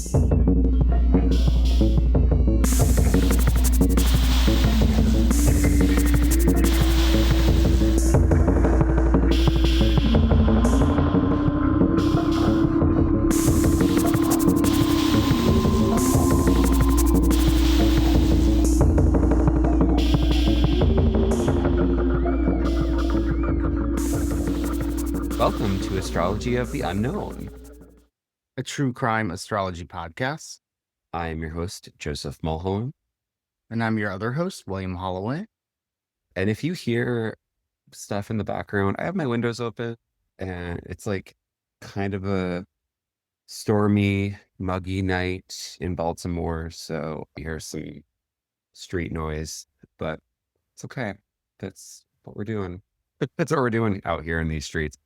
Welcome to Astrology of the Unknown. A true crime astrology podcast. I am your host, Joseph Mulholland. And I'm your other host, William Holloway. And if you hear stuff in the background, I have my windows open and it's like kind of a stormy, muggy night in Baltimore. So you hear some street noise, but it's okay. That's what we're doing. That's what we're doing out here in these streets.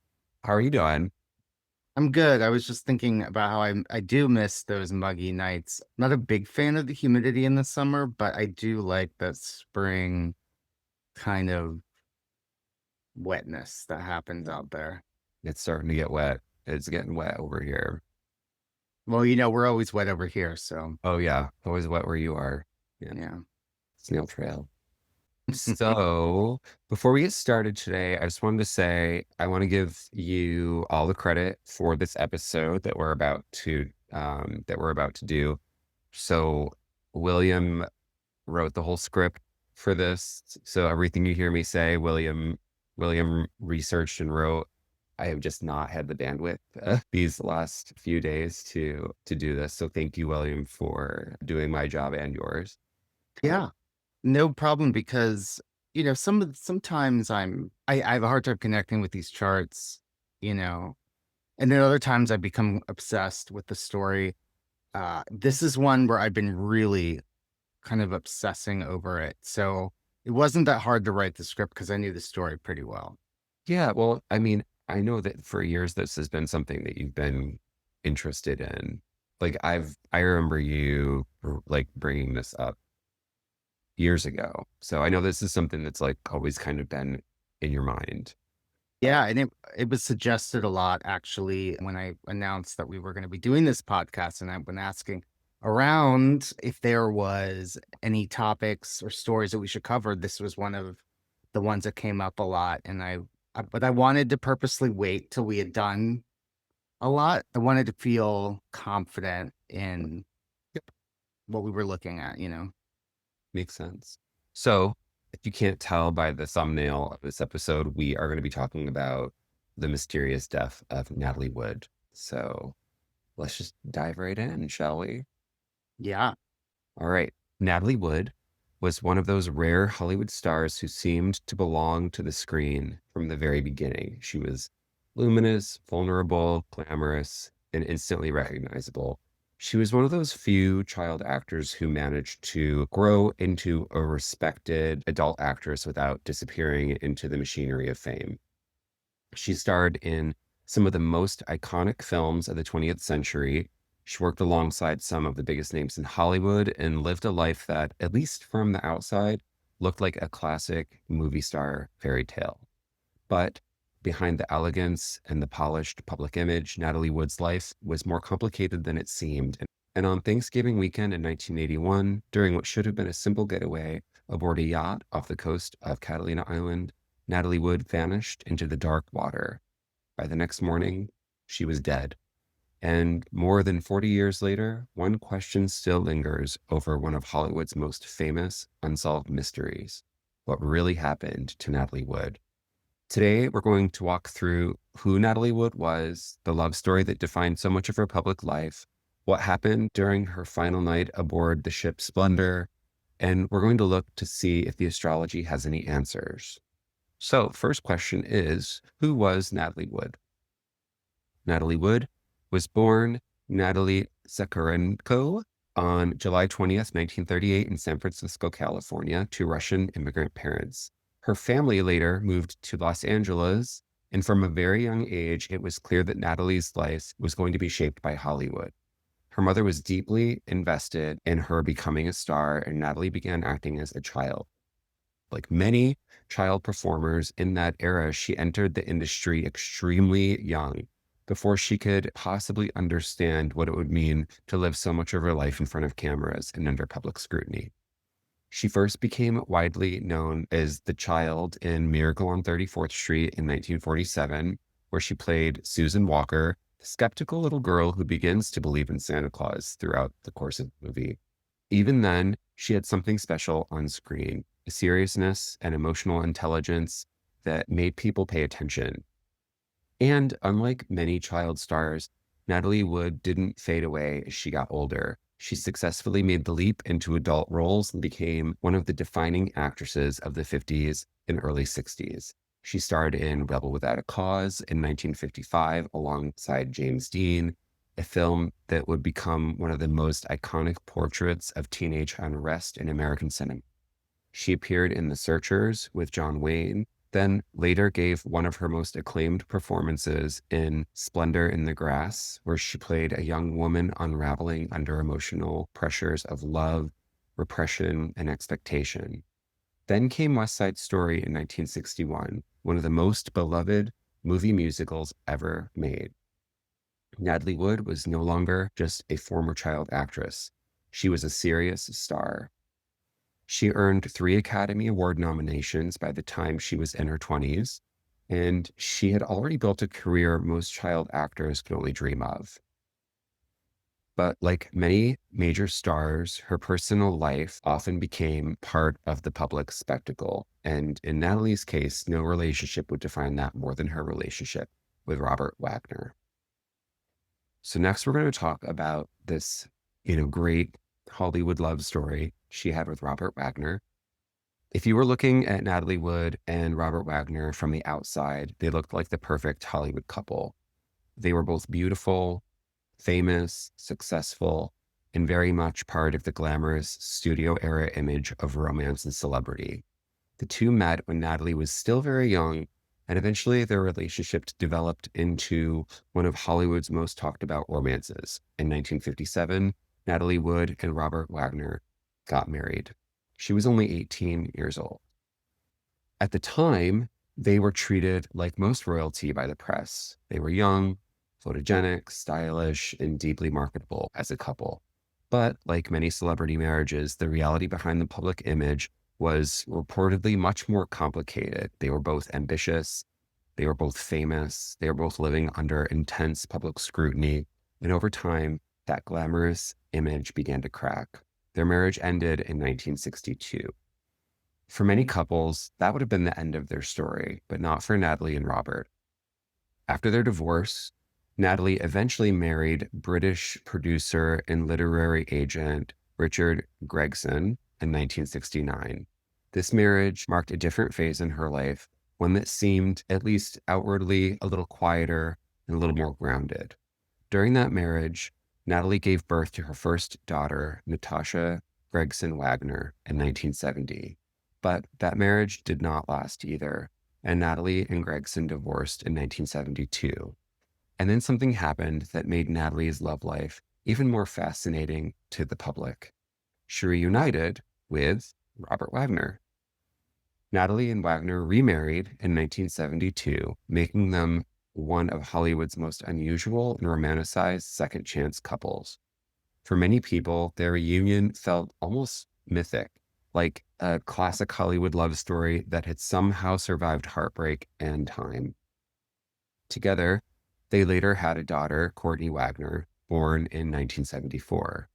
How are you doing? I'm good. I was just thinking about how I do miss those muggy nights. Not a big fan of the humidity in the summer, but I do like that spring kind of wetness that happens out there. It's starting to get wet. It's getting wet over here. Well, we're always wet over here, so Oh yeah, always wet where you are. yeah. Snail trail. So before we get started today, I just wanted to say I want to give you all the credit for this episode that we're about to do. So William wrote the whole script for this. So everything you hear me say, William researched and wrote. I have just not had the bandwidth these last few days to do this. So thank you, William, for doing my job and yours. Yeah. No problem, because sometimes I have a hard time connecting with these charts, and then other times I become obsessed with the story. This is one where I've been really kind of obsessing over it. So it wasn't that hard to write the script because I knew the story pretty well. Yeah, well, I mean, I know that for years this has been something that you've been interested in. Like I remember you like bringing this up years ago. So I know this is something that's like always kind of been in your mind. Yeah, and it was suggested a lot, actually, when I announced that we were going to be doing this podcast, and I've been asking around if there was any topics or stories that we should cover. This was one of the ones that came up a lot, and but I wanted to purposely wait till we had done a lot. I wanted to feel confident in what we were looking at, Makes sense. So if you can't tell by the thumbnail of this episode, we are going to be talking about the mysterious death of Natalie Wood. So let's just dive right in, shall we? Yeah. All right. Natalie Wood was one of those rare Hollywood stars who seemed to belong to the screen from the very beginning. She was luminous, vulnerable, glamorous, and instantly recognizable. She was one of those few child actors who managed to grow into a respected adult actress without disappearing into the machinery of fame. She starred in some of the most iconic films of the 20th century. She worked alongside some of the biggest names in Hollywood and lived a life that, at least from the outside, looked like a classic movie star fairy tale. But behind the elegance and the polished public image, Natalie Wood's life was more complicated than it seemed. And on Thanksgiving weekend in 1981, during what should have been a simple getaway aboard a yacht off the coast of Catalina Island, Natalie Wood vanished into the dark water. By the next morning, she was dead. And more than 40 years later, one question still lingers over one of Hollywood's most famous unsolved mysteries: what really happened to Natalie Wood? Today, we're going to walk through who Natalie Wood was, the love story that defined so much of her public life, what happened during her final night aboard the ship Splendor, and we're going to look to see if the astrology has any answers. So, first question is, who was Natalie Wood? Natalie Wood was born Natalie Zakharenko on July 20th, 1938 in San Francisco, California, to Russian immigrant parents. Her family later moved to Los Angeles, and from a very young age, it was clear that Natalie's life was going to be shaped by Hollywood. Her mother was deeply invested in her becoming a star, and Natalie began acting as a child. Like many child performers in that era, she entered the industry extremely young, before she could possibly understand what it would mean to live so much of her life in front of cameras and under public scrutiny. She first became widely known as the child in Miracle on 34th Street in 1947, where she played Susan Walker, the skeptical little girl who begins to believe in Santa Claus throughout the course of the movie. Even then, she had something special on screen, a seriousness and emotional intelligence that made people pay attention. And unlike many child stars, Natalie Wood didn't fade away as she got older. She successfully made the leap into adult roles and became one of the defining actresses of the 50s and early 60s. She starred in Rebel Without a Cause in 1955 alongside James Dean, a film that would become one of the most iconic portraits of teenage unrest in American cinema. She appeared in The Searchers with John Wayne, then later gave one of her most acclaimed performances in Splendor in the Grass, where she played a young woman unraveling under emotional pressures of love, repression, and expectation. Then came West Side Story in 1961, one of the most beloved movie musicals ever made. Natalie Wood was no longer just a former child actress. She was a serious star. She earned 3 Academy Award nominations by the time she was in her 20s, and she had already built a career most child actors could only dream of. But like many major stars, her personal life often became part of the public spectacle. And in Natalie's case, no relationship would define that more than her relationship with Robert Wagner. So next we're going to talk about this, great Hollywood love story she had with Robert Wagner. If you were looking at Natalie Wood and Robert Wagner from the outside, they looked like the perfect Hollywood couple. They were both beautiful, famous, successful, and very much part of the glamorous studio era image of romance and celebrity. The two met when Natalie was still very young, and eventually their relationship developed into one of Hollywood's most talked about romances. In 1957, Natalie Wood and Robert Wagner got married. She was only 18 years old. At the time, they were treated like most royalty by the press. They were young, photogenic, stylish, and deeply marketable as a couple. But like many celebrity marriages, the reality behind the public image was reportedly much more complicated. They were both ambitious, they were both famous, they were both living under intense public scrutiny, and over time, that glamorous image began to crack. Their marriage ended in 1962. For many couples, that would have been the end of their story, but not for Natalie and Robert. After their divorce, Natalie eventually married British producer and literary agent Richard Gregson in 1969. This marriage marked a different phase in her life, one that seemed, at least outwardly, a little quieter and a little more grounded. During that marriage, Natalie gave birth to her first daughter, Natasha Gregson Wagner, in 1970. But that marriage did not last either, and Natalie and Gregson divorced in 1972. And then something happened that made Natalie's love life even more fascinating to the public. She reunited with Robert Wagner. Natalie and Wagner remarried in 1972, making them one of Hollywood's most unusual and romanticized second chance couples. For many people, their reunion felt almost mythic, like a classic Hollywood love story that had somehow survived heartbreak and time. Together, they later had a daughter, Courtney Wagner, born in 1974.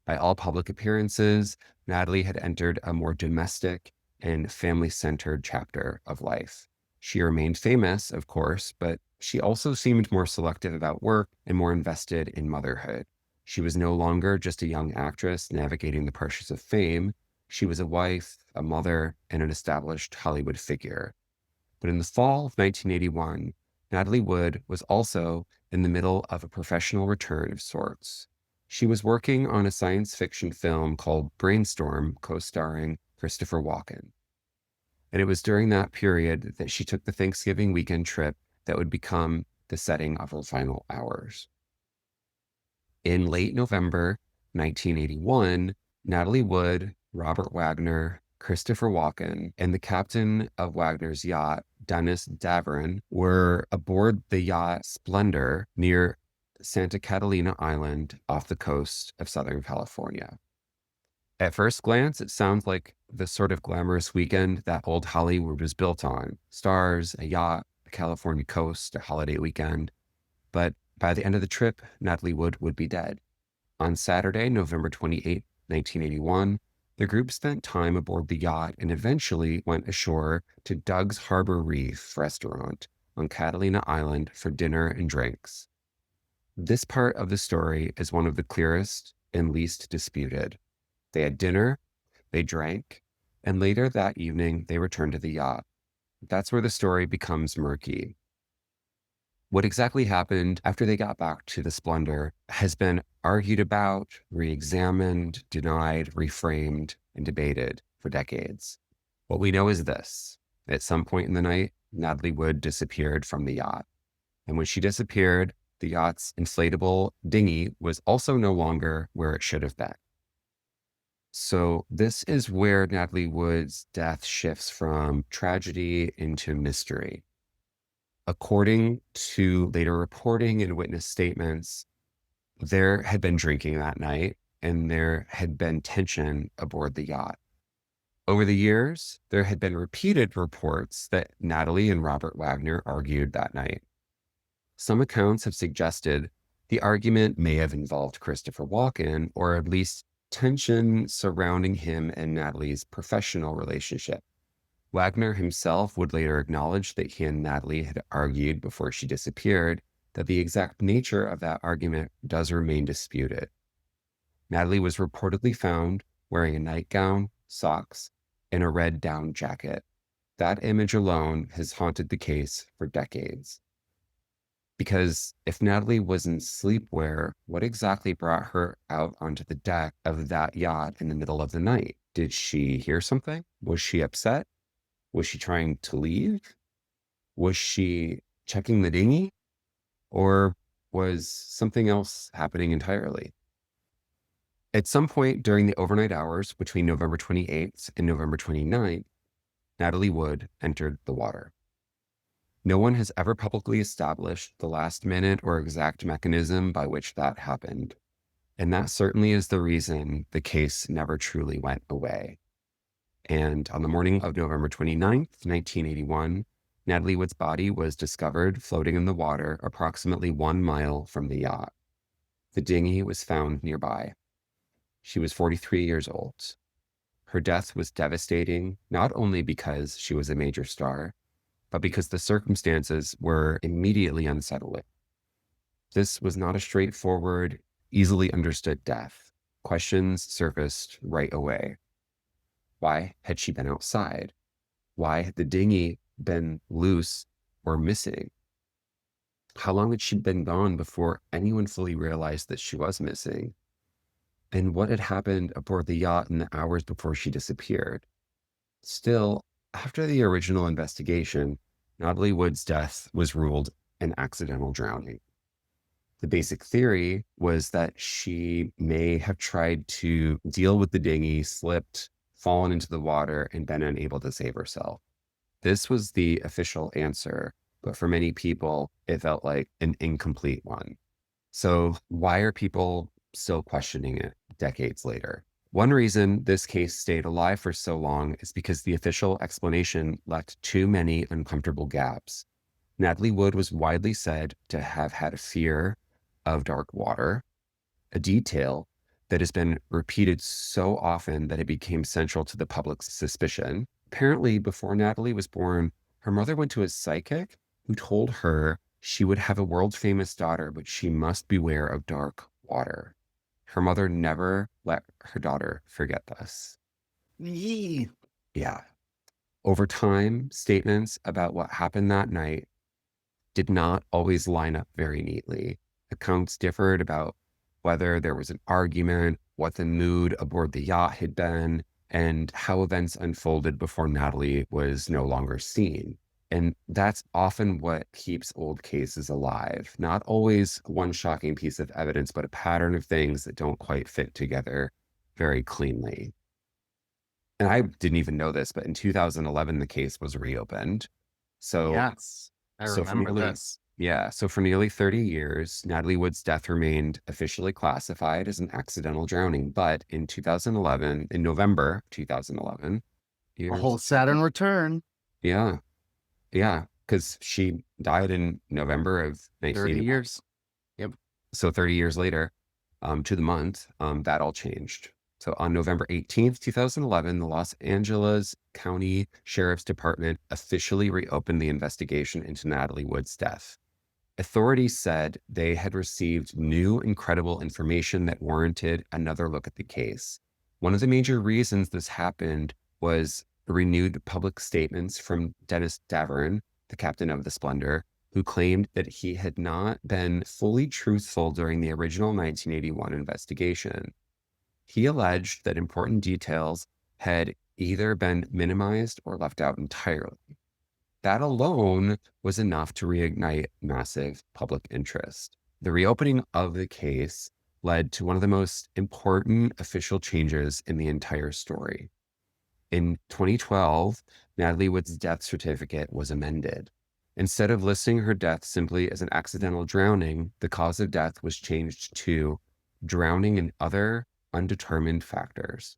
By all public appearances, Natalie had entered a more domestic and family-centered chapter of life. She remained famous, of course, but she also seemed more selective about work and more invested in motherhood. She was no longer just a young actress navigating the pressures of fame. She was a wife, a mother, and an established Hollywood figure. But in the fall of 1981, Natalie Wood was also in the middle of a professional return of sorts. She was working on a science fiction film called Brainstorm, co-starring Christopher Walken. And it was during that period that she took the Thanksgiving weekend trip that would become the setting of her final hours. In late November 1981, Natalie Wood, Robert Wagner, Christopher Walken, and the captain of Wagner's yacht, Dennis Davern, were aboard the yacht Splendor near Santa Catalina Island off the coast of Southern California. At first glance, it sounds like the sort of glamorous weekend that old Hollywood was built on: stars, a yacht, the California coast, a holiday weekend. But by the end of the trip, Natalie Wood would be dead. On Saturday, November 28, 1981, the group spent time aboard the yacht and eventually went ashore to Doug's Harbor Reef restaurant on Catalina Island for dinner and drinks. This part of the story is one of the clearest and least disputed. They had dinner, they drank, and later that evening they returned to the yacht. That's where the story becomes murky. What exactly happened after they got back to the Splendor has been argued about, re-examined, denied, reframed, and debated for decades. What we know is this: at some point in the night, Natalie Wood disappeared from the yacht. And when she disappeared, the yacht's inflatable dinghy was also no longer where it should have been. So this is where Natalie Wood's death shifts from tragedy into mystery. According to later reporting and witness statements, there had been drinking that night and there had been tension aboard the yacht. Over the years, there had been repeated reports that Natalie and Robert Wagner argued that night. Some accounts have suggested the argument may have involved Christopher Walken, or at least tension surrounding him and Natalie's professional relationship. Wagner himself would later acknowledge that he and Natalie had argued before she disappeared, that the exact nature of that argument does remain disputed. Natalie was reportedly found wearing a nightgown, socks, and a red down jacket. That image alone has haunted the case for decades. Because if Natalie was in sleepwear, what exactly brought her out onto the deck of that yacht in the middle of the night? Did she hear something? Was she upset? Was she trying to leave? Was she checking the dinghy? Or was something else happening entirely? At some point during the overnight hours between November 28th and November 29th, Natalie Wood entered the water. No one has ever publicly established the last minute or exact mechanism by which that happened. And that certainly is the reason the case never truly went away. And on the morning of November 29th, 1981, Natalie Wood's body was discovered floating in the water approximately 1 mile from the yacht. The dinghy was found nearby. She was 43 years old. Her death was devastating, not only because she was a major star, but because the circumstances were immediately unsettling. This was not a straightforward, easily understood death. Questions surfaced right away. Why had she been outside? Why had the dinghy been loose or missing? How long had she been gone before anyone fully realized that she was missing? And what had happened aboard the yacht in the hours before she disappeared? Still, after the original investigation, Natalie Wood's death was ruled an accidental drowning. The basic theory was that she may have tried to deal with the dinghy, slipped, fallen into the water, and been unable to save herself. This was the official answer, but for many people, it felt like an incomplete one. So why are people still questioning it decades later? One reason this case stayed alive for so long is because the official explanation left too many uncomfortable gaps. Natalie Wood was widely said to have had a fear of dark water, a detail that has been repeated so often that it became central to the public's suspicion. Apparently, before Natalie was born, her mother went to a psychic who told her she would have a world-famous daughter, but she must beware of dark water. Her mother never let her daughter forget this. Yee. Yeah. Over time, statements about what happened that night did not always line up very neatly. Accounts differed about whether there was an argument, what the mood aboard the yacht had been, and how events unfolded before Natalie was no longer seen. And that's often what keeps old cases alive. Not always one shocking piece of evidence, but a pattern of things that don't quite fit together very cleanly. and I didn't even know this, but in 2011, the case was reopened. So, Yes, I so for remember nearly, this. yeah, so for nearly 30 years, Natalie Wood's death remained officially classified as an accidental drowning. But in 2011, in November 2011, A whole years, Saturn return, yeah, yeah, because she died in November of 30 1981. years. Yep. So 30 years later, to the month, that all changed. So on November 18th, 2011, the Los Angeles County Sheriff's Department officially reopened the investigation into Natalie Wood's death. Authorities said they had received new incredible information that warranted another look at the case. One of the major reasons this happened was renewed public statements from Dennis Davern, the captain of the Splendor, who claimed that he had not been fully truthful during the original 1981 investigation. He alleged that important details had either been minimized or left out entirely. That alone was enough to reignite massive public interest. The reopening of the case led to one of the most important official changes in the entire story. In 2012, Natalie Wood's death certificate was amended. Instead of listing her death simply as an accidental drowning, the cause of death was changed to drowning and other undetermined factors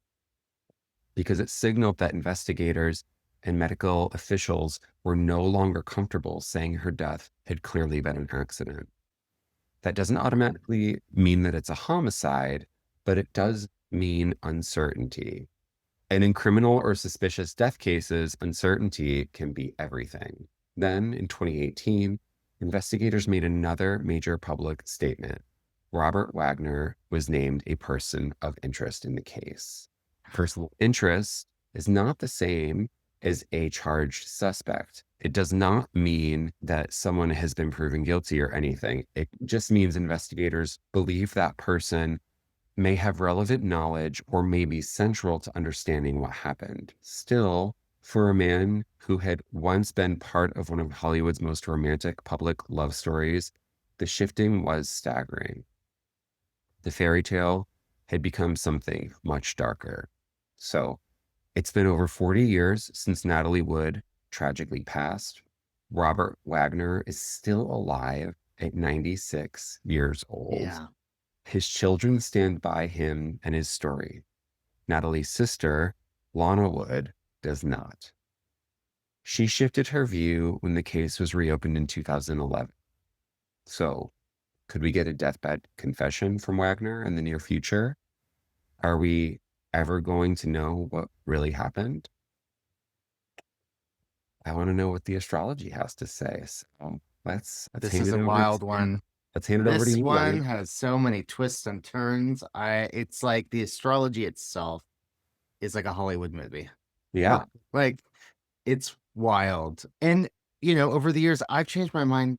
because it signaled that investigators and medical officials were no longer comfortable saying her death had clearly been an accident. That doesn't automatically mean that it's a homicide, but it does mean uncertainty. And in criminal or suspicious death cases, uncertainty can be everything. Then in 2018, investigators made another major public statement. Robert Wagner was named a person of interest in the case. Personal interest is not the same as a charged suspect. It does not mean that someone has been proven guilty or anything. It just means investigators believe that person may have relevant knowledge or may be central to understanding what happened. Still, for a man who had once been part of one of Hollywood's most romantic public love stories, the shifting was staggering. The fairy tale had become something much darker. So, it's been over 40 years since Natalie Wood tragically passed. Robert Wagner is still alive at 96 years old. Yeah. His children stand by him and his story. Natalie's sister, Lana Wood, does not. She shifted her view when the case was reopened in 2011. So, could we get a deathbed confession from Wagner in the near future? Are we ever going to know what really happened? I want to know what the astrology has to say. So let's This hand is it a over wild to one. let's hand it over to This you, one Lenny. has so many twists and turns. It's like the astrology itself is like a Hollywood movie. Yeah. Like it's wild. And over the years I've changed my mind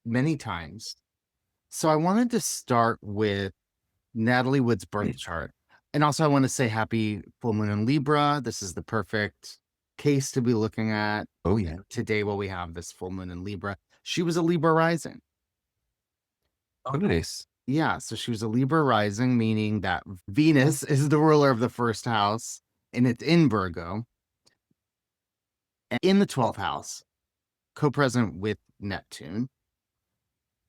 many times. So I wanted to start with Natalie Wood's birth chart. And also I want to say happy full moon in Libra. This is the perfect case to be looking at Oh yeah. today while we have this full moon in Libra. She was a Libra rising. Oh nice. Yeah, so she was a Libra rising, meaning that Venus is the ruler of the first house, and it's in Virgo, and in the 12th house, co-present with Neptune,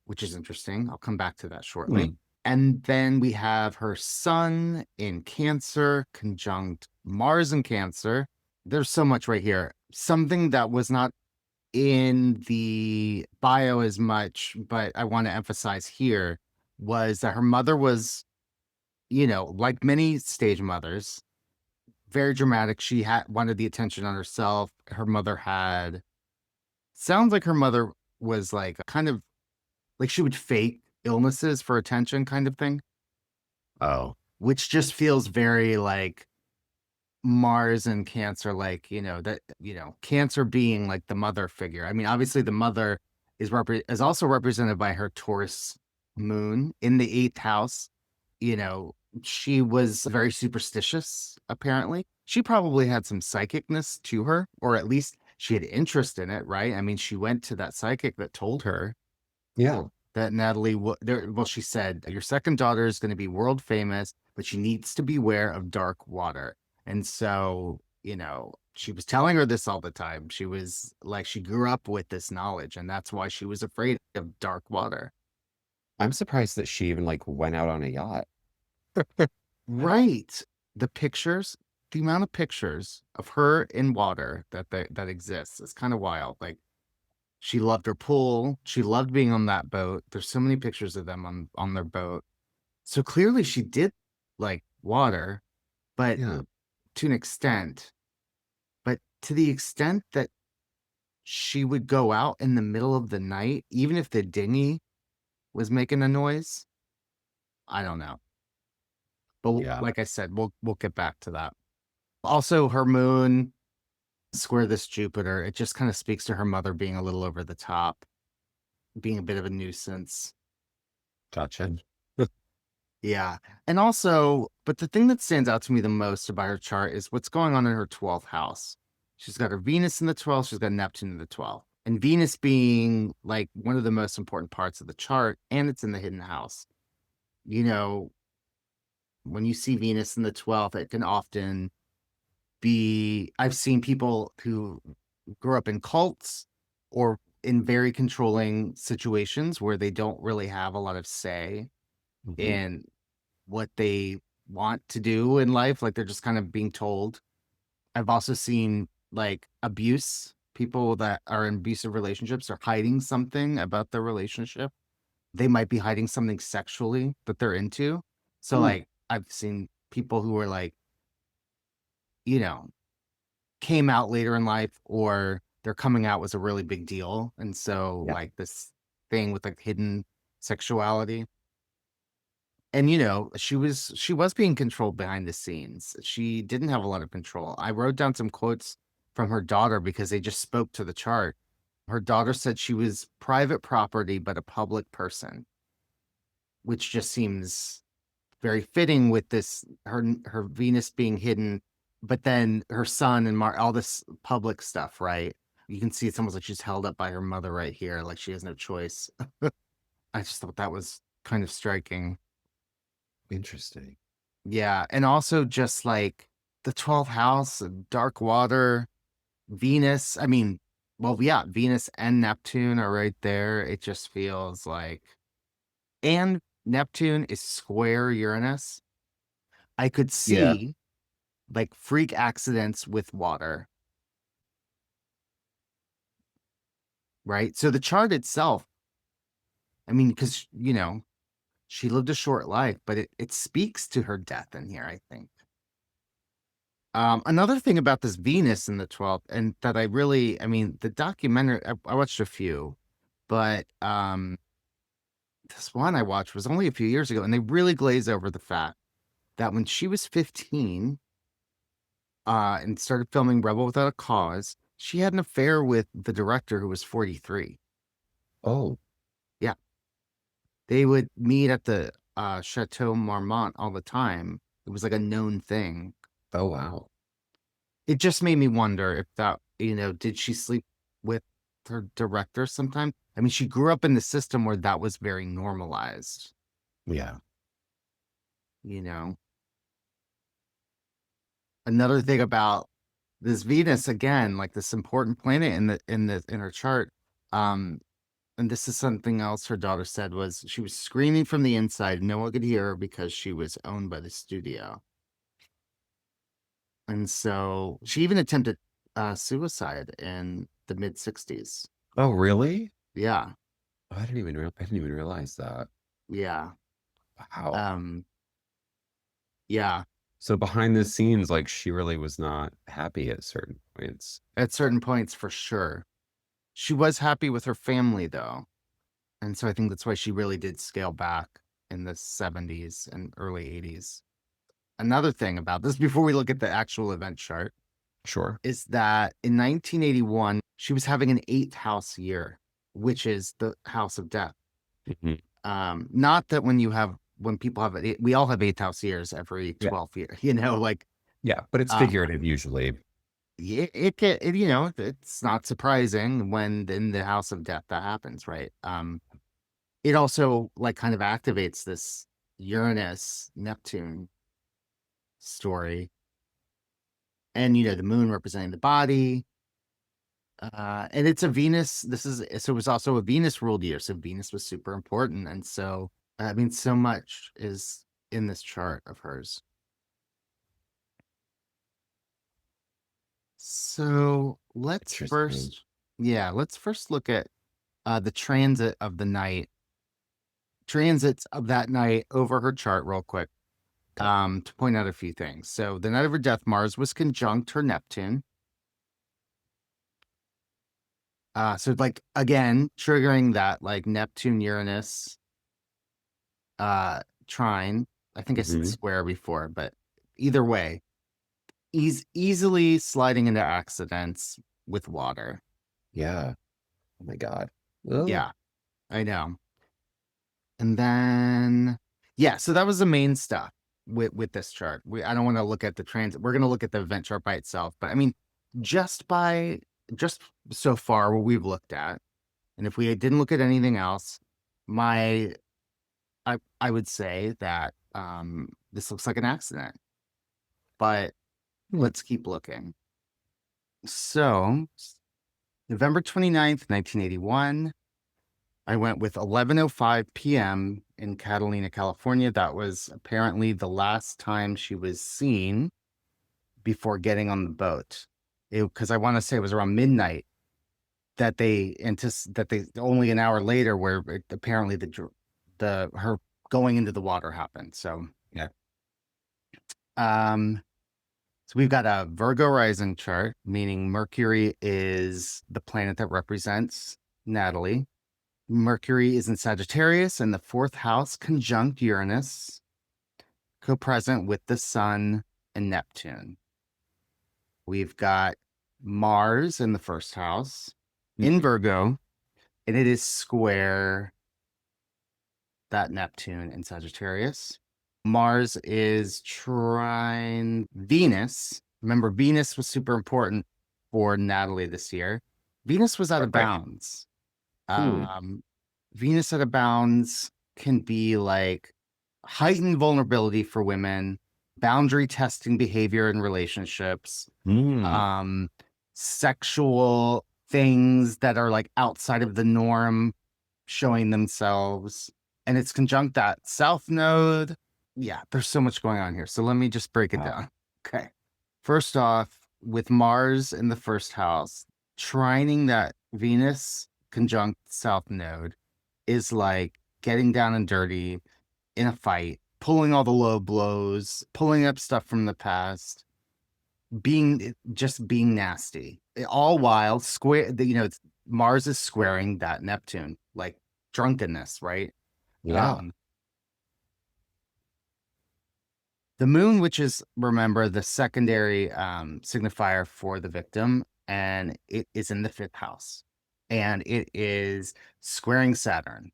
which is interesting. I'll come back to that shortly. Hmm. And then we have her sun in Cancer, conjunct Mars in Cancer. There's so much right here. Something that was not in the bio as much, but I want to emphasize here was that her mother was, like many stage mothers, very dramatic. She had wanted the attention on herself. Sounds like her mother was like kind of like she would fake illnesses for attention kind of thing, Oh. which just feels very like Mars and Cancer, like, Cancer being like the mother figure. I mean, obviously the mother is also represented by her Taurus moon in the 8th house. She was very superstitious, apparently. She probably had some psychicness to her, or at least she had interest in it, right? I mean, she went to that psychic that told her Yeah. that Natalie, well, she said, your second daughter is going to be world famous, but she needs to beware of dark water. And so, she was telling her this all the time. She was like, she grew up with this knowledge, and that's why she was afraid of dark water. I'm surprised that she even like went out on a yacht. Right. The pictures, the amount of pictures of her in water that exists is kind of wild. Like, she loved her pool. She loved being on that boat. There's so many pictures of them on their boat. So clearly she did like water, but Yeah. to an extent. But to the extent that she would go out in the middle of the night, even if the dinghy was making a noise, I don't know. But Yeah. like I said, we'll get back to that. Also, her moon square this Jupiter, it just kind of speaks to her mother being a little over the top, being a bit of a nuisance. Gotcha. Yeah. And also, but the thing that stands out to me the most about her chart is what's going on in her 12th house. She's got her Venus in the 12th, she's got Neptune in the 12th. And Venus being like one of the most important parts of the chart, and it's in the hidden house. You know, when you see Venus in the 12th, it can often be, I've seen people who grew up in cults or in very controlling situations where they don't really have a lot of say Mhm. in what they want to do in life. Like, they're just kind of being told. I've also seen like abuse. People that are in abusive relationships are hiding something about their relationship. They might be hiding something sexually that they're into. So Mm. like, I've seen people who are like, you know, came out later in life, or their coming out was a really big deal. And so Yeah. like this thing with like hidden sexuality. And she was being controlled behind the scenes. She didn't have a lot of control. I wrote down some quotes from her daughter because they just spoke to the chart. Her daughter said she was private property but a public person, which just seems very fitting with this, her Venus being hidden, but then her sun and all this public stuff, right? You can see it's almost like she's held up by her mother right here, like she has no choice. I just thought that was kind of striking. Interesting. Yeah, and also just like the 12th house, dark water, Venus. I mean, well, yeah, Venus and Neptune are right there. It just feels like, and Neptune is square Uranus. I could Yeah. see like freak accidents with water, right? So the chart itself, I mean, because, she lived a short life, but it speaks to her death in here, I think. Another thing about this Venus in the 12th, and that I mean, the documentary, I watched a few, but this one I watched was only a few years ago, and they really glaze over the fact that when she was 15, and started filming Rebel Without a Cause, she had an affair with the director who was 43. Oh. Yeah. They would meet at the Chateau Marmont all the time. It was like a known thing. Oh wow. It just made me wonder if that, did she sleep with her director sometime? I mean, she grew up in the system where that was very normalized, Yeah. you know. Another thing about this Venus, again, like this important planet in her chart, um, and this is something else her daughter said, was she was screaming from the inside. No one could hear her because she was owned by the studio. And so she even attempted suicide in the mid 60s. Oh really? Yeah. Oh, I didn't even realize that. Yeah. Wow. Um, yeah. So behind the scenes, like she really was not happy at certain points. At certain points, for sure. She was happy with her family, though. And so I think that's why she really did scale back in the 70s and early 80s. Another thing about this, before we look at the actual event chart, Sure. is that in 1981, she was having an eighth house year, which is the house of death. Mhm. Not that when people have it, we all have eighth house years every Yeah. 12th year, like, Yeah, but it's uh, figurative usually. it's not surprising when in the house of death that happens, right? It also like kind of activates this Uranus Neptune story. and the moon representing the body. And it's a Venus. So it was also a Venus ruled year. So Venus was super important. And so, I mean, so much is in this chart of hers. So Interesting. let's first look at the transits of that night over her chart real quick, Okay. to point out a few things. So the night of her death, Mars was conjunct her Neptune. So like again, triggering that like Neptune Uranus trine. I think I said Hmm. square before, but either way, easily sliding into accidents with water. Yeah. Oh my God. Oh, Yeah, I know. And then so that was the main stuff with this chart. I don't want to look at the transit. We're going to look at the event chart by itself, but I mean, just just so far what we've looked at, and if we didn't look at anything else, my I would say that this looks like an accident, but hmm. let's keep looking. So, November 29th, 1981, I went with 11:05 p.m. in Catalina, California. That was apparently the last time she was seen before getting on the boat. Because I want to say it was around midnight that they only an hour later where apparently the her going into the water happened. So Yeah. um so we've got a Virgo rising chart, meaning Mercury is the planet that represents Natalie. Mercury is in Sagittarius in the fourth house, conjunct Uranus, co-present with the Sun and Neptune. We've got Mars in the first house in Mhm. Virgo, and it is square that Neptune in Sagittarius. Mars is trine Venus. Remember, Venus was super important for Natalie this year. Venus was out of Right. bounds. Hmm. Um, Venus out of bounds can be like heightened vulnerability for women, boundary testing behavior in relationships, Hmm. um, sexual things that are like outside of the norm showing themselves. And it's conjunct that South Node. Yeah, there's so much going on here. So let me just break it Wow. down. Okay. First off, with Mars in the first house, trining that Venus conjunct South Node is like getting down and dirty in a fight, pulling all the low blows, pulling up stuff from the past, being nasty. All while it's Mars is squaring that Neptune, like drunkenness, right? Yeah. Um, the moon, which is, remember, the secondary signifier for the victim, and it is in the fifth house, and it is squaring Saturn.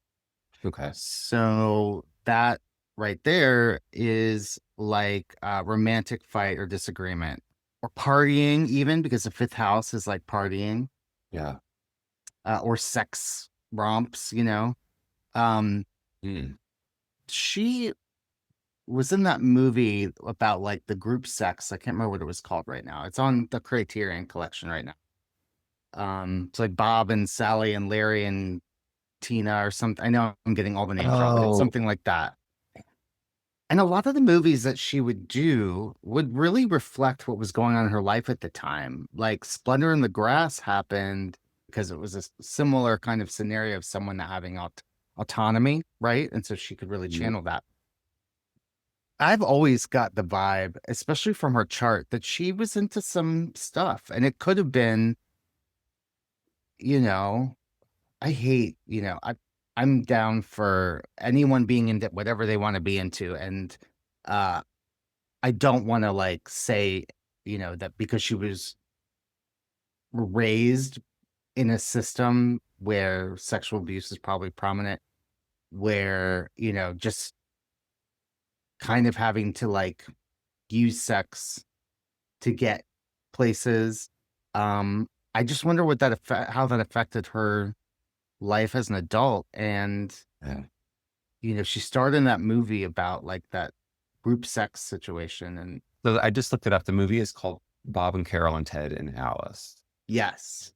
Okay. So that right there is like a romantic fight or disagreement or partying, even because the fifth house is like partying, Yeah. or sex romps. Um, Hmm. she was in that movie about like the group sex. I can't remember what it was called right now. It's on the Criterion collection right now. It's like Bob and Sally and Larry and Tina or something. I know I'm getting all the names wrong, but it's Oh, something like that. And a lot of the movies that she would do would really reflect what was going on in her life at the time. Like Splendor in the Grass happened because it was a similar kind of scenario of someone not having autonomy, right? And so she could really mhm. channel that. I've always got the vibe, especially from her chart, that she was into some stuff. And it could have been, you know, I hate, I'm down for anyone being into whatever they want to be into. And uh I don't want to like say, that because she was raised in a system where sexual abuse is probably prominent, where, just kind of having to like use sex to get places. I just wonder how that affected her life as an adult. And, Yeah. she starred in that movie about like that group sex situation. And So I just looked it up. The movie is called Bob and Carol and Ted and Alice. Yes.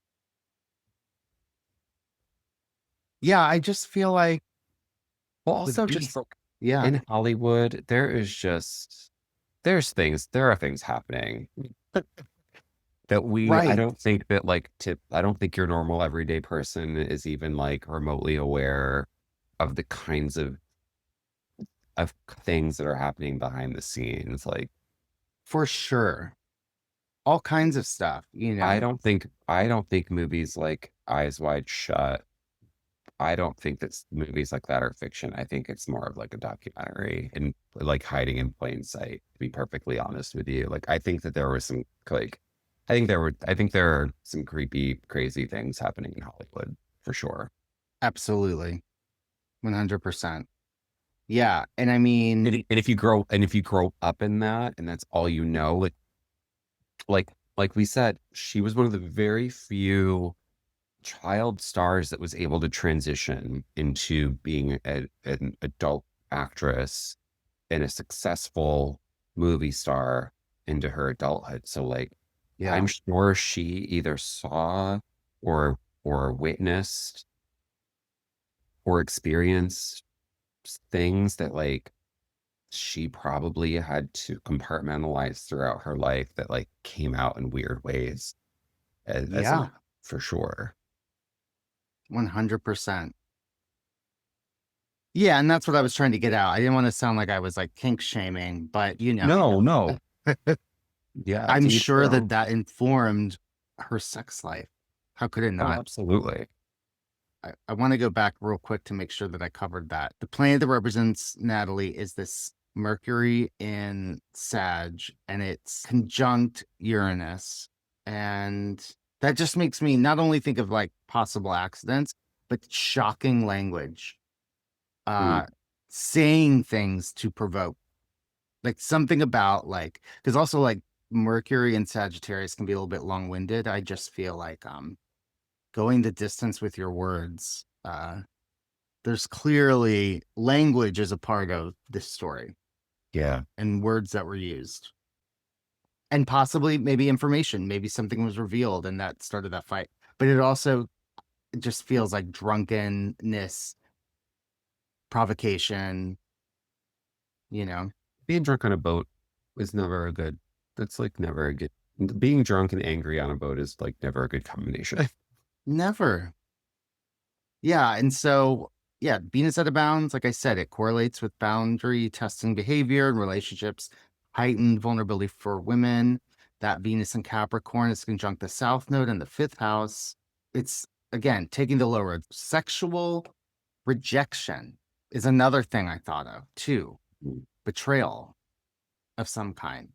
Yeah, I just feel like Well, with also just beast like yeah, in Hollywood, there are things happening that I right. don't think that I don't think your normal everyday person is even like remotely aware of the kinds of things that are happening behind the scenes. Like For sure. All kinds of stuff, you know? I don't think movies like Eyes Wide Shut, I don't think that movies like that are fiction. I think it's more of like a documentary and like hiding in plain sight, to be perfectly honest with you. Like I think that there was some like I think there are some creepy, crazy things happening in Hollywood for sure. Absolutely. 100%. Yeah, and I mean, And if you grow up in that and that's all you know, like we said, she was one of the very few child stars that was able to transition into being an adult actress and a successful movie star into her adulthood. So like I'm yeah, sure she either saw or witnessed or experienced things that like she probably had to compartmentalize throughout her life that like came out in weird ways as an yeah, for sure. 100%. Yeah, and that's what I was trying to get out. I didn't wanna sound like I was, like, kink shaming, but, No, no. Yeah, I'm to each sure their that own. that informed her sex life. How could it Oh, not? absolutely. I wanna go back real quick to make sure that I covered that. The planet that represents Natalie is this Mercury in Sag, and it's conjunct Uranus, and that just makes me not only think of, like, possible accidents, but shocking language. Mm, Uh, saying things to provoke, like, something about, like, because also, like, Mercury and Sagittarius can be a little bit long-winded. I just feel like, going the distance with your words, there's clearly language is a part of this story yeah. and words that were used. And possibly maybe information, maybe something was revealed and that started that fight. But it just feels like drunkenness, provocation, you know? Being drunk on a boat is never a good, that's like never a good, being drunk and angry on a boat is like never a good combination. Never. Yeah, and so, yeah, Venus out of bounds, like I said, it correlates with boundary testing behavior and relationships, heightened vulnerability for women. That Venus in Capricorn is conjunct the South Node in the fifth house. It's again taking the low road. Sexual rejection is another thing I thought of too. Mm. Betrayal of some kind.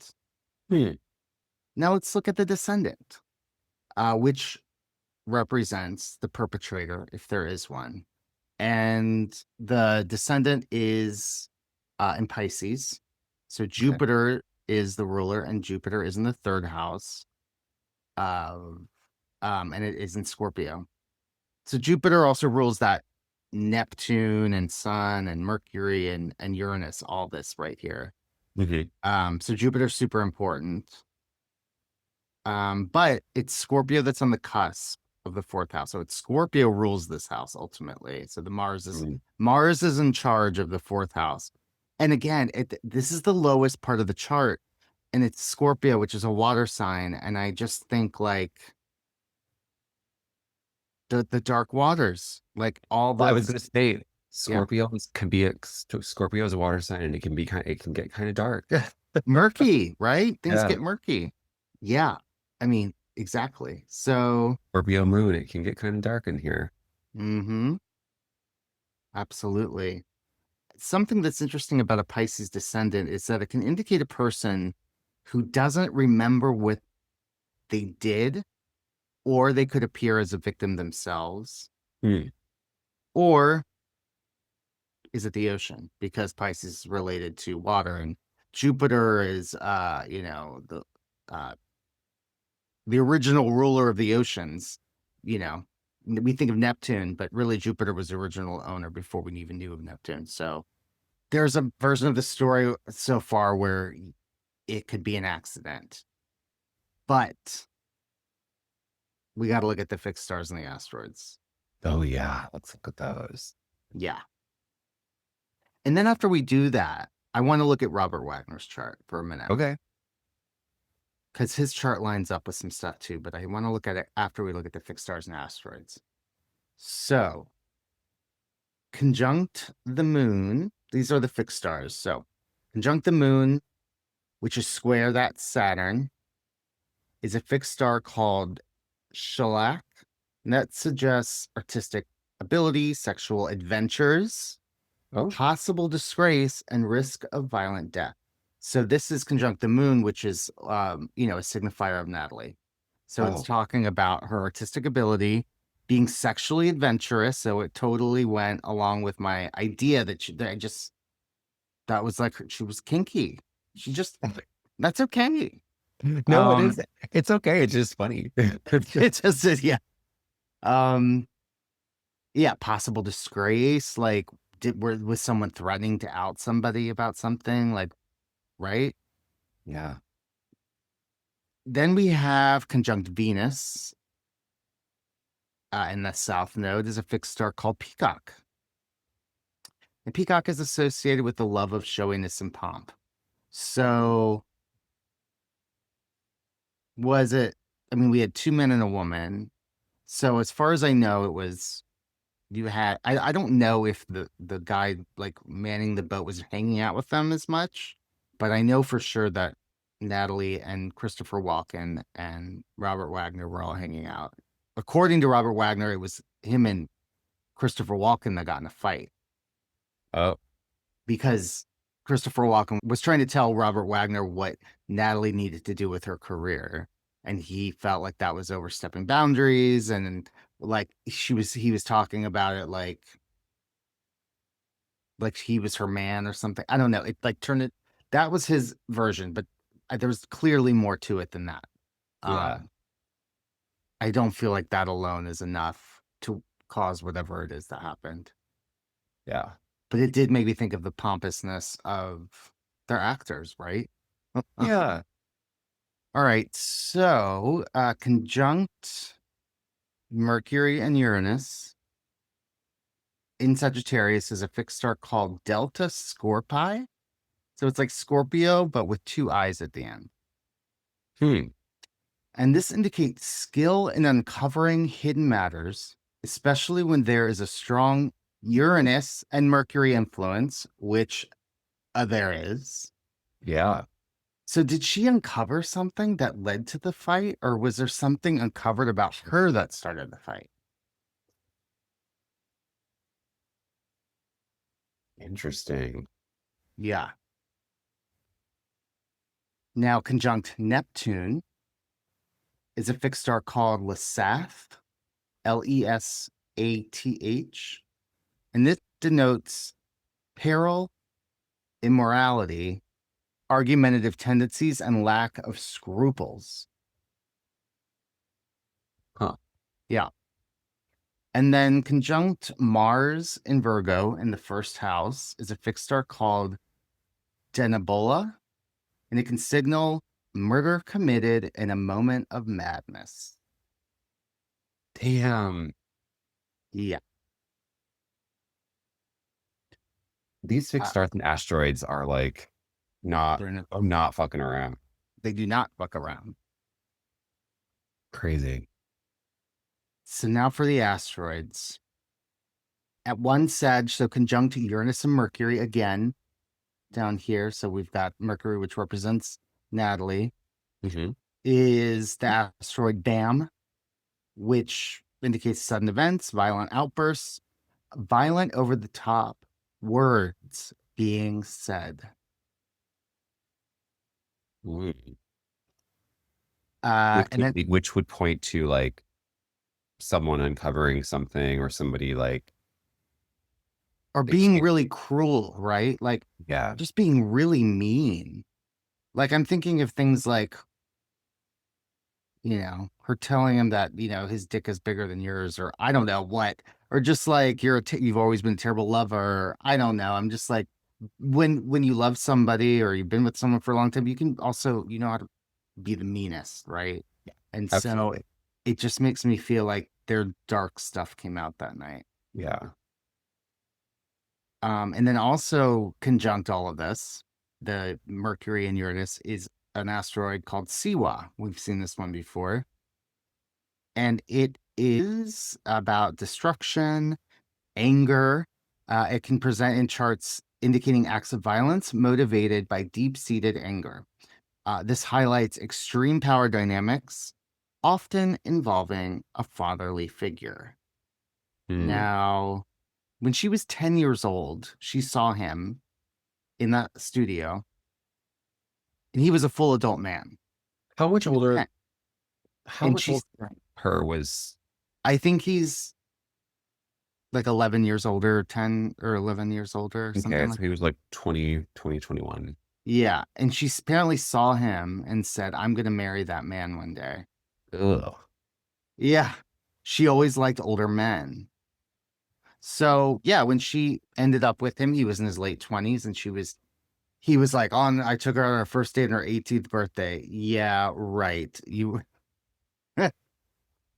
Hmm. Now let's look at the descendant, which represents the perpetrator, if there is one. And the descendant is in Pisces. So Okay. Jupiter is the ruler, and Jupiter is in the third house of, and it is in Scorpio. So Jupiter also rules that Neptune and Sun and Mercury and Uranus, all this right here. Mhm. So Jupiter's super important. But it's Scorpio that's on the cusp of the fourth house. So it's Scorpio rules this house ultimately. So the Mm. Mars is in charge of the fourth house. And again, this is the lowest part of the chart, and it's Scorpio, which is a water sign. And I just think like the dark waters, like all Well, I the was going to say yeah, Scorpio is a water sign and it can get kind of dark. murky, right? Things Yeah. get murky. Yeah. I mean, exactly. So, Scorpio moon, it can get kind of dark in here. mm-hmm, absolutely. Something that's interesting about a Pisces descendant is that it can indicate a person who doesn't remember what they did, or they could appear as a victim themselves, Hmm. or is it the ocean? Because Pisces is related to water and Jupiter is, uh, the original ruler of the oceans, you know. We think of Neptune, but really Jupiter was the original owner before we even knew of Neptune. So there's a version of the story so far where it could be an accident. But we got to look at the fixed stars and the asteroids. Oh yeah, let's look at those. Yeah. And then after we do that, I want to look at Robert Wagner's chart for a minute. Okay. Because his chart lines up with some stuff too, but I want to look at it after we look at the fixed stars and asteroids. So, conjunct the moon, these are the fixed stars. So, conjunct the moon, which is square that Saturn, is a fixed star called shellac. And that suggests artistic ability, sexual adventures, Oh, possible disgrace, and risk of violent death. So this is conjunct the moon, which is, a signifier of Natalie. So it's Oh. talking about her artistic ability, being sexually adventurous. So it totally went along with my idea that that was like she was kinky. She just that's okay. No, it is. It's okay. It's just funny. It's just yeah. Yeah, possible disgrace. Like, was someone threatening to out somebody about something? Like, right? Yeah. Then we have conjunct Venus, in the south node is a fixed star called Peacock. And Peacock is associated with the love of showiness and pomp. So, was it? I mean, we had two men and a woman. So, as far as I know, it was you had. I don't know if the guy like manning the boat was hanging out with them as much, but I know for sure that Natalie and Christopher Walken and Robert Wagner were all hanging out. According to Robert Wagner, it was him and Christopher Walken that got in a fight Oh, because Christopher Walken was trying to tell Robert Wagner what Natalie needed to do with her career. And he felt like that was overstepping boundaries. And like he was talking about it like he was her man or something. I don't know. It like turned it, that was his version, but there was clearly more to it than that. yeah. I don't feel like that alone is enough to cause whatever it is that happened. Yeah. But it did make me think of the pompousness of their actors, right? Yeah. All right. So, conjunct Mercury and Uranus in Sagittarius is a fixed star called Delta Scorpii. So it's like Scorpio, but with two eyes at the end. Hmm. And this indicates skill in uncovering hidden matters, especially when there is a strong Uranus and Mercury influence, which there is. Yeah. So did she uncover something that led to the fight, or was there something uncovered about her that started the fight? Interesting. Yeah. Now, conjunct Neptune is a fixed star called Lesath, Lesath. And this denotes peril, immorality, argumentative tendencies, and lack of scruples. Huh. Yeah. And then conjunct Mars in Virgo in the first house is a fixed star called Denebola, and it can signal murder committed in a moment of madness. Damn. Yeah. These fixed stars and asteroids are like I'm not fucking around. They do not fuck around. Crazy. So now for the asteroids. At one Sag, so conjunct Uranus and Mercury again down here. So we've got Mercury, which represents Natalie, is the asteroid Bam, which indicates sudden events, violent outbursts, violent over the top words being said. Which would point to like someone uncovering something or somebody like or being really cruel, right? Like, yeah, just being really mean. Like, I'm thinking of things like, her telling him that, his dick is bigger than yours, or I don't know what, or just like you've always been a terrible lover. I don't know. I'm just like, when you love somebody or you've been with someone for a long time, you can also, how to be the meanest, right? And so Absolutely. it just makes me feel like their dark stuff came out that night. Yeah. And then also conjunct all of this, the Mercury and Uranus is an asteroid called Siwa. We've seen this one before. And it is about destruction, anger. It can present in charts indicating acts of violence motivated by deep seated anger. This highlights extreme power dynamics, often involving a fatherly figure. Hmm. Now, when she was 10 years old, she saw him in that studio, and he was a full adult man. How much She was older? 10. How And much older than her was? I think he's like 11 years older, 10 or 11 years older, Okay, something so like he that. was like 20, 21. Yeah. And she apparently saw him and said, I'm going to marry that man one day. Ugh. Yeah. She always liked older men. So, yeah, when she ended up with him, he was in his late 20s and he was like, I took her on our first date on her 18th birthday. Yeah, right.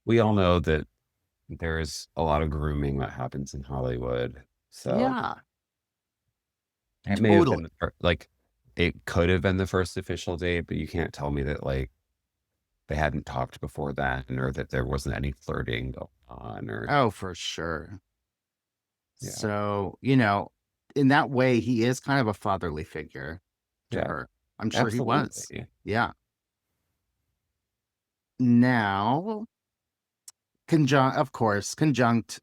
We all know that there's a lot of grooming that happens in Hollywood. So Yeah, it may have been totally. like it could have been the first official date, but you can't tell me that like they hadn't talked before then or that there wasn't any flirting going on or Oh, for sure. yeah. So, in that way, he is kind of a fatherly figure to Yeah, her. I'm sure he was. absolutely. Yeah. Now, conjunct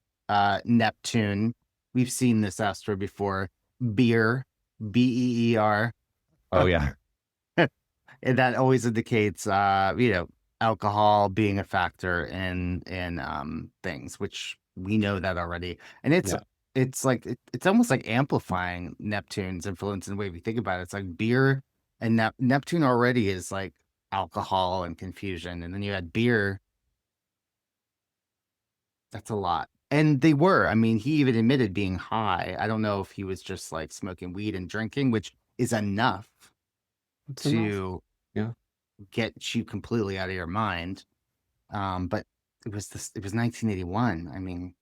Neptune. We've seen this asteroid before. Beer, Beer. Oh yeah. And that always indicates alcohol being a factor in things, which we know that already. And Yeah. it's like it's almost like amplifying Neptune's influence in the way we think about it. It's like beer and Neptune already is like alcohol and confusion, and then you add beer. That's a lot. And they were. I mean, he even admitted being high. I don't know if he was just like smoking weed and drinking, which is enough It's enough. to Yeah. get you completely out of your mind. But it was 1981. I mean,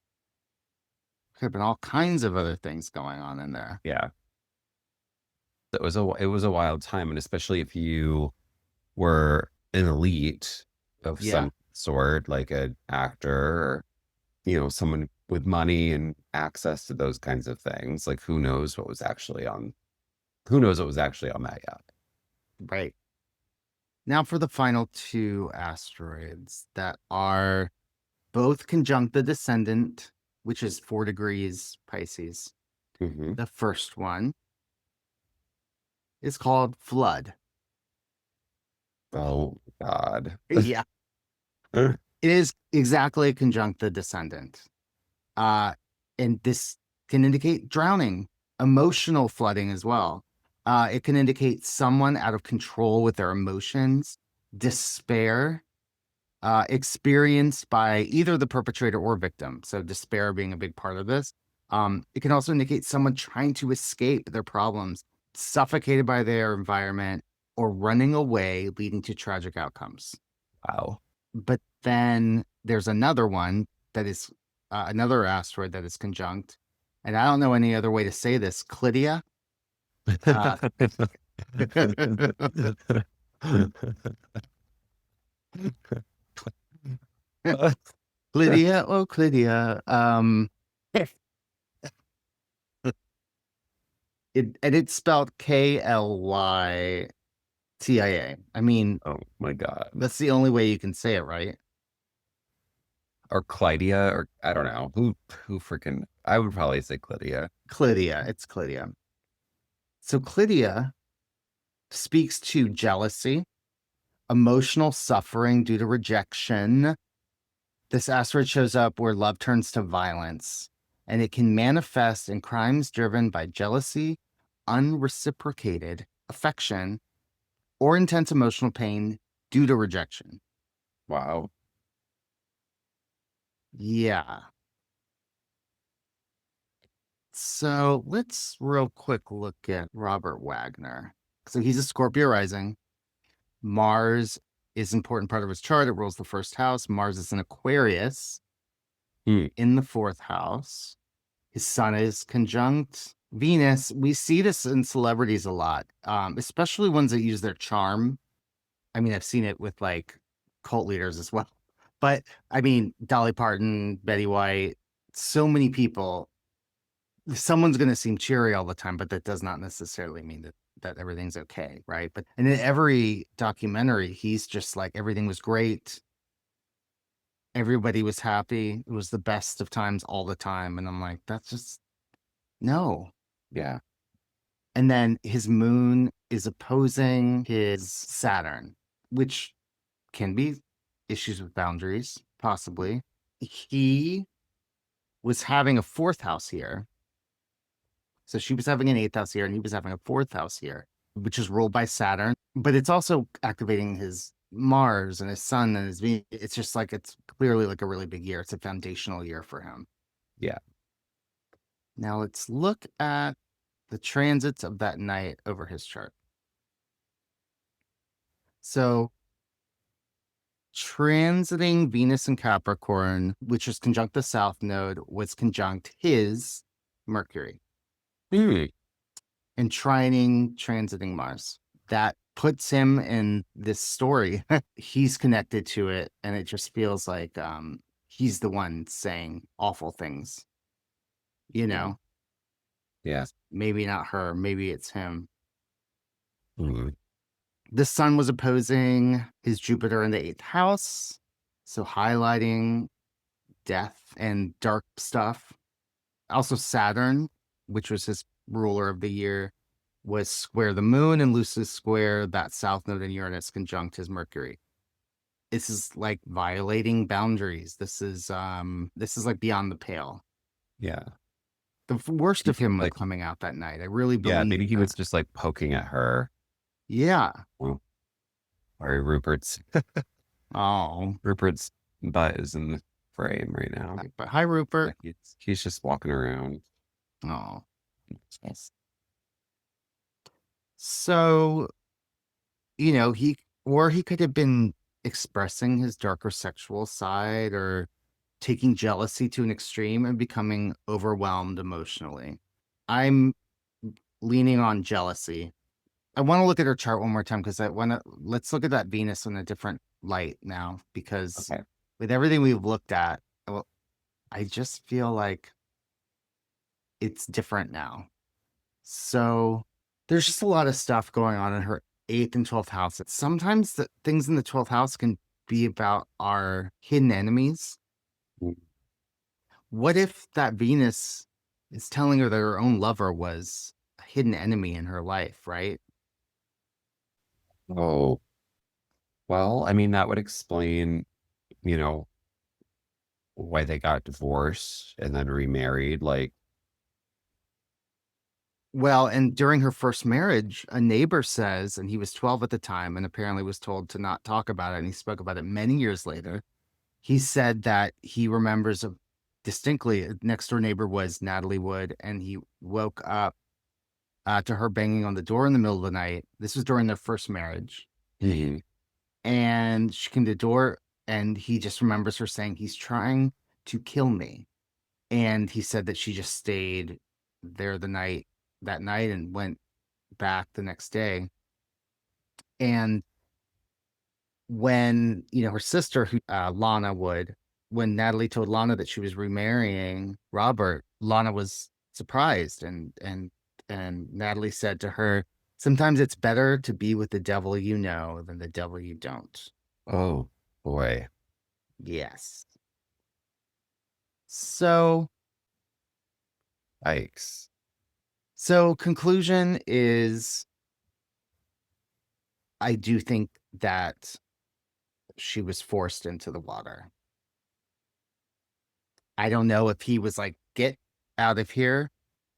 could have been all kinds of other things going on in there. Yeah. It was a wild time, and especially if you were an elite of Yeah, some sort, like an actor or, someone with money and access to those kinds of things. Like who knows what was actually on that yacht. right. Now for the final two asteroids that are both conjunct the descendant, which is 4 degrees Pisces. Hmm. The first one is called Flood. Oh God. Yeah, it is exactly conjunct the descendant. Uh, and this can indicate drowning, emotional flooding as well. It can indicate someone out of control with their emotions, despair, experienced by either the perpetrator or victim. So, despair being a big part of this. It can also indicate someone trying to escape their problems, suffocated by their environment, or running away, leading to tragic outcomes. Wow. But then there's another one that is another asteroid that is conjunct, and I don't know any other way to say this. Clydia, uh, Clydia, oh Clydia. And it's spelled Klytia. I mean, Oh my God. that's the only way you can say it, right? Or Clydia, or I don't know. Who freaking I would probably say Clydia. Clydia, it's Clydia. So Clydia speaks to jealousy, emotional suffering due to rejection. This asteroid shows up where love turns to violence, and it can manifest in crimes driven by jealousy, unreciprocated affection, or intense emotional pain due to rejection. Wow. Yeah. So let's real quick look at Robert Wagner. So he's a Scorpio rising. Mars is an important part of his chart. It rules the first house. Mars is in Aquarius Hmm. in the fourth house. His sun is conjunct Venus. We see this in celebrities a lot, especially ones that use their charm. I mean, I've seen it with like cult leaders as well. But I mean, Dolly Parton, Betty White, so many people. Someone's going to seem cheery all the time, but that does not necessarily mean that everything's okay, right? But and in every documentary, he's just like everything was great. Everybody was happy. It was the best of times all the time. And I'm like, that's just no. Yeah. And then his moon is opposing his Saturn, which can be issues with boundaries, possibly. He was having a fourth house here. So she was having an eighth house here, and he was having a fourth house here, which is ruled by Saturn. But it's also activating his Mars and his Sun and his Venus. It's just like it's clearly like a really big year. It's a foundational year for him. Yeah. Now let's look at the transits of that night over his chart. So transiting Venus and Capricorn, which is conjunct the South Node, was conjunct his Mercury. Hmm. And trining transiting Mars. That puts him in this story. He's connected to it, and it just feels like he's the one saying awful things. You know, Yeah. maybe not her, maybe it's him. Hmm. The sun was opposing his Jupiter in the eighth house, so highlighting death and dark stuff. Also, Saturn, which was his ruler of the year, was square the moon, and loosely square that south node in Uranus conjunct his Mercury. This is like violating boundaries. This is like beyond the pale. Yeah. The worst of him was Like, coming out that night. I really yeah, believe maybe he that. was just like poking at her. Yeah. Well, or Oh. Rupert's butt is in the frame right now. But hi, Rupert. Like he's just walking around. Oh. Yes. So, he could have been expressing his darker sexual side or taking jealousy to an extreme and becoming overwhelmed emotionally. I'm leaning on jealousy. I want to look at her chart one more time because let's look at that Venus in a different light now because Okay. with everything we've looked at, well, I just feel like it's different now. So there's just a lot of stuff going on in her eighth and 12th house. Sometimes the things in the 12th house can be about our hidden enemies. Mm. What if that Venus is telling her that her own lover was a hidden enemy in her life, right? Oh, well, I mean, that would explain, you know, why they got divorced and then remarried. Like, Well, and during her first marriage, a neighbor says, and he was 12 at the time and apparently was told to not talk about it. And he spoke about it many years later. He said that he remembers distinctly a next door neighbor was Natalie Wood, and he woke up to her banging on the door in the middle of the night. This was during their first marriage. mhm. And she came to the door, and he just remembers her saying, "He's trying to kill me." And he said that she just stayed there that night and went back the next day. And when, her sister, Lana Wood, when Natalie told Lana that she was remarrying Robert, Lana was surprised. And Natalie said to her, "Sometimes it's better to be with the devil you know than the devil you don't." Oh boy. Yes. So, Yikes. conclusion is I do think that she was forced into the water. I don't know if he was like, "Get out of here,"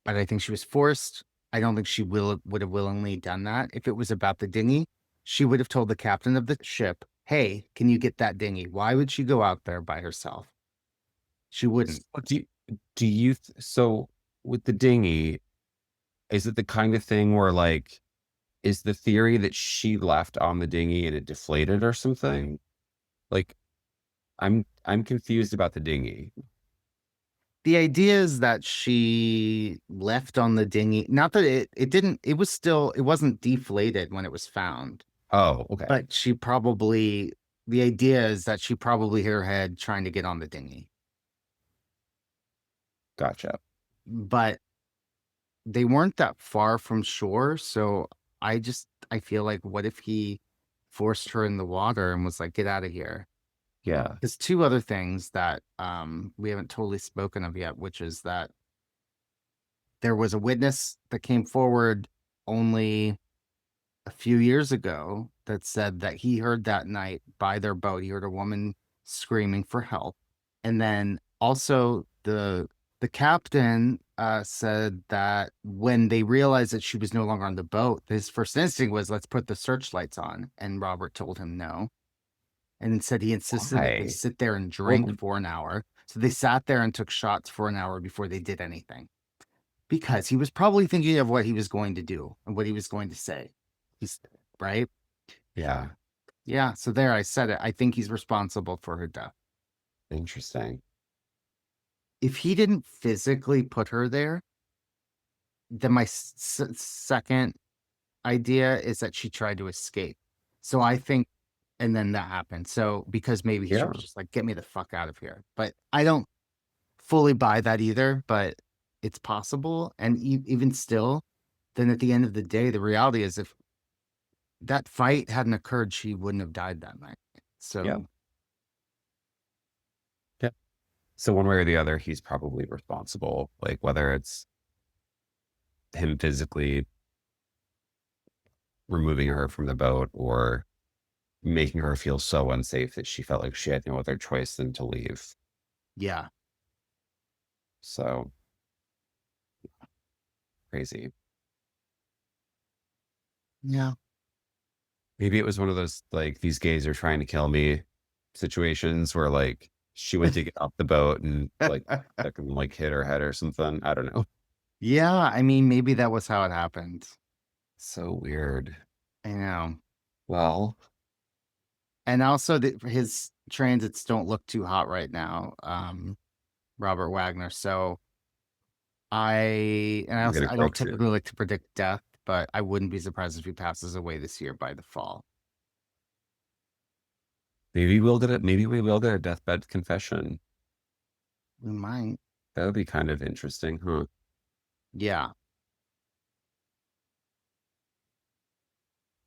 but I think she was forced. I don't think she would have willingly done that. If it was about the dinghy, she would have told the captain of the ship, "Hey, can you get that dinghy?" Why would she go out there by herself? She wouldn't. So so with the dinghy, is it the kind of thing where like Is the theory that she left on the dinghy and it deflated or something? Like, I'm confused about the dinghy. The idea is that she left on the dinghy. Not that it didn't, it wasn't deflated when it was found, Oh, okay. but the idea is that she probably hit her head trying to get on the dinghy. Gotcha. But they weren't that far from shore. So I feel like, what if he forced her in the water and was like, get out of here? Yeah. There's two other things that we haven't totally spoken of yet, which is that there was a witness that came forward only a few years ago that said that he heard that night by their boat, he heard a woman screaming for help. And then also the captain said that when they realized that she was no longer on the boat, his first instinct was, let's put the searchlights on. And Robert told him no. And instead, he insisted that they Why? sit there and Well, drink for an hour. So they sat there and took shots for an hour before they did anything, because he was probably thinking of what he was going to do and what he was going to say. He's right. yeah. Yeah. So there, I said it. I think he's responsible for her death. Interesting. If he didn't physically put her there, then my second idea is that she tried to escape. So I think, and then that happened. So because maybe she Yeah. was just like, get me the fuck out of here. But I don't fully buy that either, but it's possible. And even still, then at the end of the day, the reality is, if that fight hadn't occurred, she wouldn't have died that night. Yeah. So Yeah. So one way or the other, he's probably responsible. Like whether it's him physically removing her from the boat or making her feel so unsafe that she felt like she had no other choice than to leave. yeah, So crazy. yeah. Maybe it was one of those like these gays are trying to kill me situations where like she went to get off the boat and like fucking like hit her head or something. I don't know. Yeah, I mean, maybe that was how it happened. So weird. I know. Well, And also that his transits don't look too hot right now. Robert Wagner. So we're gonna I grow don't too. typically like to predict death, but I wouldn't be surprised if he passes away this year by the fall. Maybe we'll get it. Maybe we will get a deathbed confession. We might. That would be kind of interesting, huh? Yeah.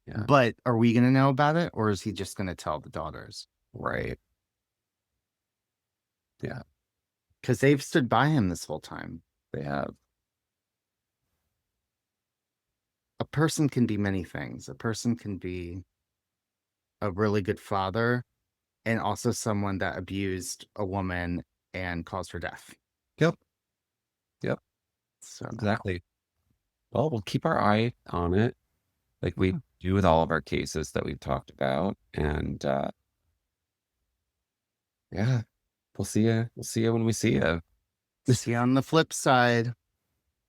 Yeah. But are we gonna know about it, or is he just gonna tell the daughters? Right. Yeah. Because they've stood by him this whole time. They have. A person can be many things. A person can be a really good father and also someone that abused a woman and caused her death. Yep. Yep. So Exactly. Well, we'll keep our eye on it, like we yeah. do with all of our cases that we've talked about. And yeah, we'll see you. We'll see you when we see you. See you on the flip side.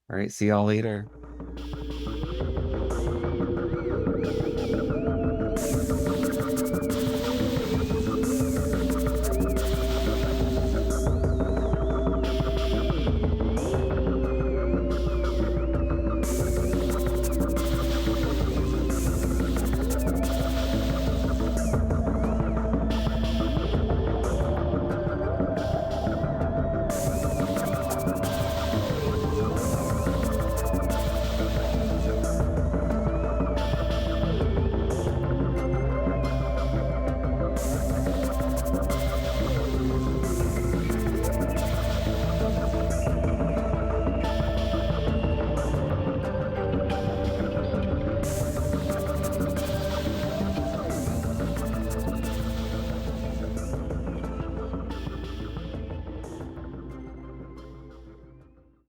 All right. See y'all later.